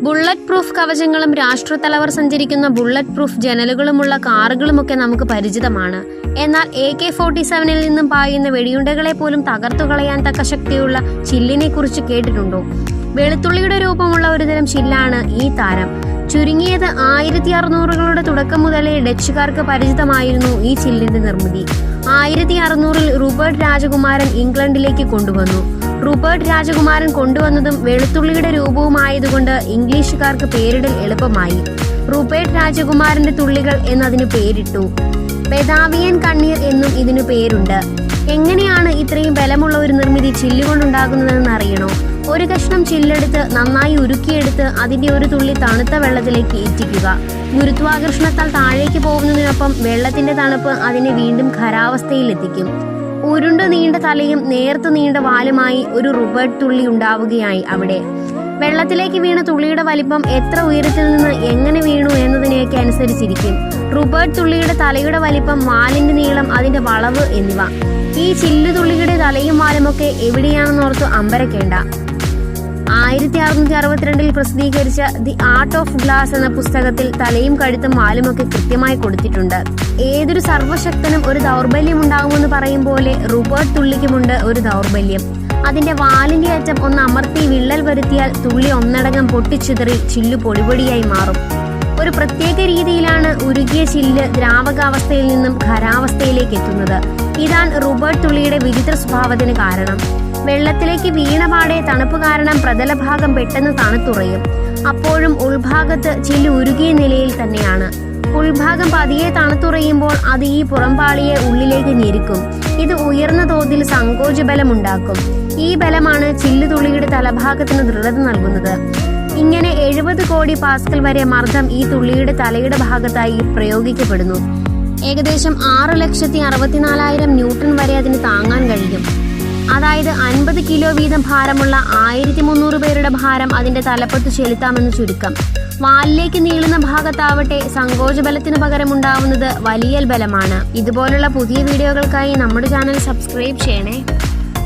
Bullet proof കവചങ്ങളും രാഷ്ട്രത്തലവർ സഞ്ചരിക്കുന്ന bullet proof ജനലുകളുമുള്ള കാറുകളുമൊക്കെ നമുക്ക് പരിചിതമാണ്. എന്നാൽ AK-47 നിന്നും പായുന്ന വെടിയുണ്ടകളെ പോലും തകർത്തു കളയാൻ തക്ക ശക്തിയുള്ള ചില്ലിനെ കുറിച്ച് കേട്ടിട്ടുണ്ടോ? വെളുത്തുള്ളിയുടെ രൂപമുള്ള ഒരുതരം ചില്ലാണ് ഈ താരം. ചുരുങ്ങിയത് 1600കളുടെ തുടക്കം മുതലേ ഡച്ചുകാർക്ക് പരിചിതമായിരുന്നു ഈ ചില്ലിന്റെ നിർമ്മിതി. 1600-ൽ റൂപ്പർട്ട് രാജകുമാരൻ ഇംഗ്ലണ്ടിലേക്ക് കൊണ്ടുവന്നു. റൂപ്പർട്ട് രാജകുമാരൻ കൊണ്ടുവന്നതും വെളുത്തുള്ളിയുടെ രൂപവുമായതുകൊണ്ട് ഇംഗ്ലീഷുകാർക്ക് പേരിടൽ എളുപ്പമായി. റൂപ്പർട്ട് രാജകുമാരന്റെ തുള്ളികൾ എന്നതിനു പേരിട്ടു. ബെദാവിയൻ കണ്ണീർ എന്നും ഇതിനു പേരുണ്ട്. എങ്ങനെയാണ് ഇത്രയും ബലമുള്ള ഒരു നിർമ്മിതി ചില്ലുകൊണ്ടുണ്ടാകുന്നതെന്ന് അറിയണോ? ഒരു കഷ്ണം ചില്ലെടുത്ത് നന്നായി ഉരുക്കിയെടുത്ത് അതിന്റെ ഒരു തുള്ളി തണുത്ത വെള്ളത്തിലേക്ക് ഇറ്റിക്കുക. ഗുരുത്വാകർഷണത്താൽ താഴേക്ക് പോകുന്നതിനൊപ്പം വെള്ളത്തിന്റെ തണുപ്പ് അതിനെ വീണ്ടും ഖരാവസ്ഥയിൽ എത്തിക്കും. ഉരുണ്ടു നീണ്ട തലയും നേർത്തു നീണ്ട വാലുമായി ഒരു റൂപ്പർട്ട് തുള്ളി ഉണ്ടാവുകയായി അവിടെ. വെള്ളത്തിലേക്ക് വീണ തുള്ളിയുടെ വലിപ്പം എത്ര ഉയരത്തിൽ നിന്ന് എങ്ങനെ വീണു എന്നതിനെയൊക്കെ അനുസരിച്ചിരിക്കും റൂപ്പർട്ട് തുള്ളിയുടെ തലയുടെ വലിപ്പം, വാലിന്റെ നീളം, അതിന്റെ വളവ് എന്നിവ. ഈ ചില്ലുതുള്ളിയുടെ തലയും വാലുമൊക്കെ എവിടെയാണെന്നോർത്ത് അമ്പരക്കേണ്ട. 1662-ൽ പ്രസിദ്ധീകരിച്ച ദി ആർട്ട് ഓഫ് ഗ്ലാസ് എന്ന പുസ്തകത്തിൽ തലയും കഴുത്തും വാലുമൊക്കെ കൃത്യമായി കൊടുത്തിട്ടുണ്ട്. ഏതൊരു സർവശക്തനും ഒരു ദൗർബല്യം ഉണ്ടാകുമെന്ന് പറയും പോലെ റൂപ്പർട്ട് തുള്ളിക്കുമുണ്ട് ഒരു ദൗർബല്യം. അതിന്റെ വാലിന്റെ അറ്റം ഒന്ന് അമർത്തി വിള്ളൽ വരുത്തിയാൽ തുള്ളി ഒന്നടങ്കം പൊട്ടിച്ചിതറി ചില്ലു പൊടിപൊടിയായി മാറും. ഒരു പ്രത്യേക രീതിയിലാണ് ഉരുകിയ ചില്ല് ദ്രാവകാവസ്ഥയിൽ നിന്നും ഖരാവസ്ഥയിലേക്ക് എത്തുന്നത്. ഇതാണ് റൂപ്പർട്ട് തുള്ളിയുടെ വിചിത്ര സ്വഭാവത്തിന് കാരണം. വെള്ളത്തിലേക്ക് വീണപാടെ തണുപ്പ് കാരണം പ്രതലഭാഗം പെട്ടെന്ന് തണുത്തുറയും. അപ്പോഴും ഉൾഭാഗത്ത് ചില്ല് ഉരുകിയ നിലയിൽ തന്നെയാണ്. ഉൾഭാഗം പതിയെ തണുത്തുറയുമ്പോൾ അത് ഈ പുറംപാളിയെ ഉള്ളിലേക്ക് ഞെരുക്കും. ഇത് ഉയർന്ന തോതിൽ സങ്കോചബലം ഉണ്ടാക്കും. ഈ ബലമാണ് ചില്ലുതുള്ളിയുടെ തലഭാഗത്തിന് ദൃഢത നൽകുന്നത്. ഇങ്ങനെ 70 കോടി പാസ്കൽ വരെ മർദ്ദം ഈ തുള്ളിയുടെ തലയുടെ ഭാഗത്തായി പ്രയോഗിക്കപ്പെടുന്നു. ഏകദേശം 6,64,000 ന്യൂട്ടൺ വരെ അതിന് താങ്ങാൻ കഴിയും. അതായത് 50 കിലോ വീതം ഭാരമുള്ള 1300 പേരുടെ ഭാരം അതിന്റെ തലപ്പത്ത് ചെലുത്താമെന്ന് ചുരുക്കം. വാലിലേക്ക് നീളുന്ന ഭാഗത്താവട്ടെ സങ്കോചബലത്തിന് പകരം ഉണ്ടാവുന്നത് വലിയൽ ബലമാണ്. ഇതുപോലുള്ള പുതിയ വീഡിയോകൾക്കായി നമ്മുടെ ചാനൽ സബ്സ്ക്രൈബ് ചെയ്യണേ.